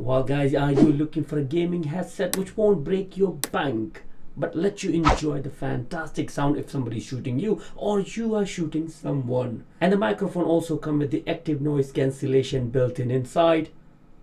Well guys, are you looking for a gaming headset which won't break your bank but let you enjoy the fantastic sound if somebody's shooting you or you are shooting someone? And the microphone also comes with the active noise cancellation built in inside.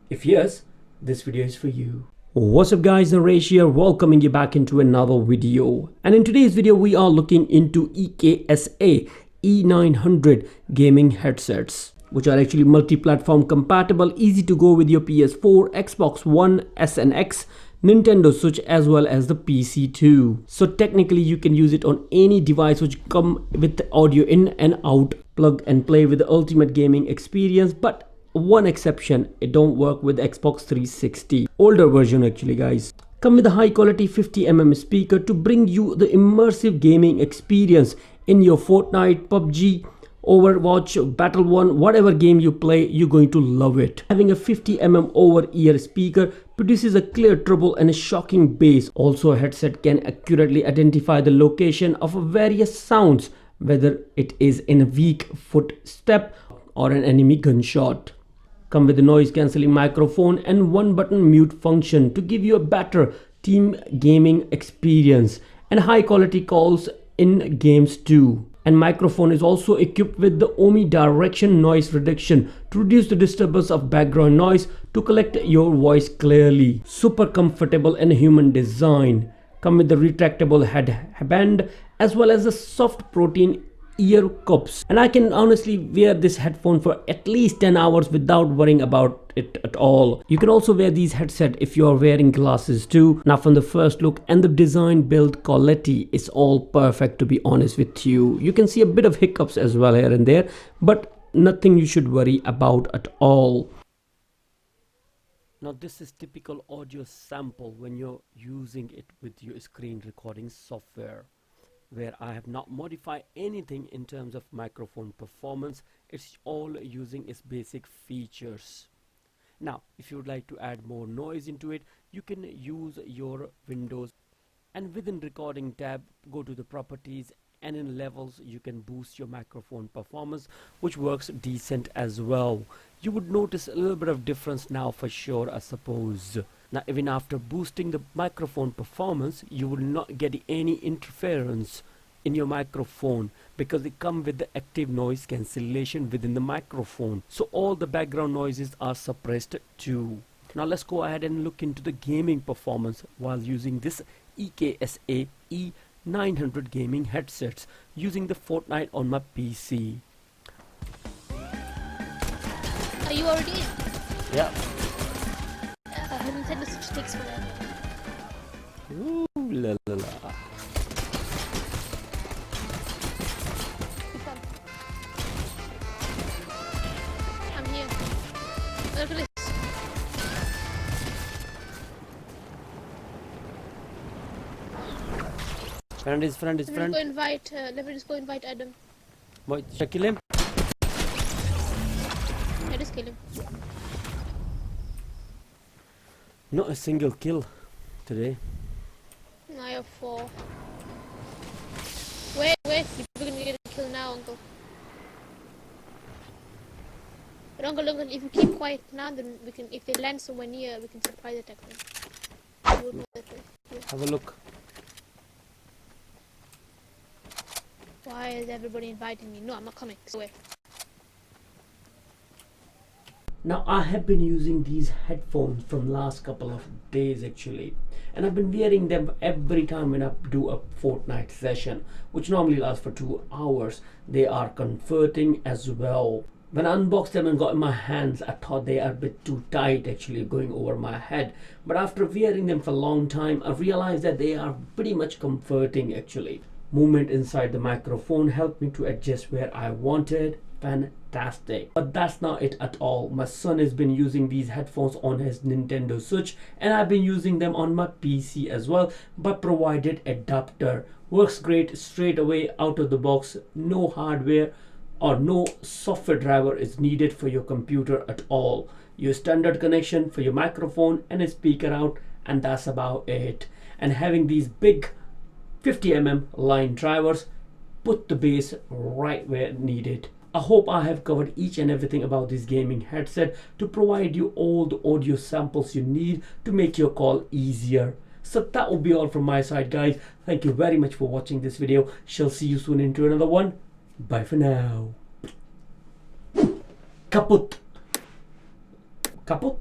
If yes, this video is for you. What's up guys, Naresh here, welcoming you back into another video. And in today's video we are looking into EKSA E900 gaming headsets, which are actually multi-platform compatible, easy to go with your PS4, Xbox One, S and X, Nintendo Switch as well as the PC too. So technically you can use it on any device which come with the audio in and out, plug and play with the ultimate gaming experience. But one exception, it don't work with Xbox 360, older version actually guys. Come with a high quality 50mm speaker to bring you the immersive gaming experience in your Fortnite, PUBG, Overwatch, Battle 1, whatever game you play, you're going to love it. Having a 50mm over-ear speaker produces a clear treble and a shocking bass. Also, a headset can accurately identify the location of various sounds, whether it is in a weak footstep or an enemy gunshot. Come with a noise cancelling microphone and one button mute function to give you a better team gaming experience and high quality calls in games too. And microphone is also equipped with the omnidirectional noise reduction to reduce the disturbance of background noise to collect your voice clearly. Super comfortable and human design. Come with the retractable headband as well as the soft protein ear cups, and I can honestly wear this headphone for at least 10 hours without worrying about it at all. You can also wear these headset if you are wearing glasses too. Now from the first look and the design build quality is all perfect, to be honest with you. You can see a bit of hiccups as well here and there, but nothing you should worry about at all. Now this is typical audio sample when you're using it with your screen recording software, where I have not modified anything in terms of microphone performance. It's all using its basic features. Now if you would like to add more noise into it, you can use your Windows, and within recording tab go to the properties, and in levels you can boost your microphone performance, which works decent as well. You would notice a little bit of difference now for sure, I suppose. Now even after boosting the microphone performance, you will not get any interference in your microphone because they come with the active noise cancellation within the microphone. So all the background noises are suppressed too. Now let's go ahead and look into the gaming performance while using this EKSA E900 gaming headsets using the Fortnite on my PC. Are you already in? Yeah. Nintendo Switch takes forever. Ooh la la la. I'm here. Look at this. Friend is friend. Let me just go invite Adam. What, should I kill him? I just kill him. Not a single kill today. I have 4. Wait, you're gonna get a kill now, Uncle. But Uncle, if you keep quiet now, then we can, if they land somewhere near, we can surprise attack them. You will know that way. Yeah. Have a look. Why is everybody inviting me? No, I'm not coming. So wait. Now I have been using these headphones from last couple of days actually, and I've been wearing them every time when I do a Fortnite session, which normally lasts for 2 hours. They are comforting as well. When I unboxed them and got in my hands, I thought they are a bit too tight actually, going over my head. But after wearing them for a long time, I realized that they are pretty much comforting actually. Movement inside the microphone helped me to adjust where I wanted. Fantastic. But that's not it at all. My son has been using these headphones on his Nintendo Switch, and I've been using them on my PC as well, but provided adapter. Works great straight away out of the box. No hardware or no software driver is needed for your computer at all. Your standard connection for your microphone and a speaker out, and that's about it. And having these big 50mm line drivers put the bass right where needed. I hope I have covered each and everything about this gaming headset to provide you all the audio samples you need to make your call easier. So that will be all from my side, guys. Thank you very much for watching this video. Shall see you soon into another one. Bye for now. Kaput. Kaput.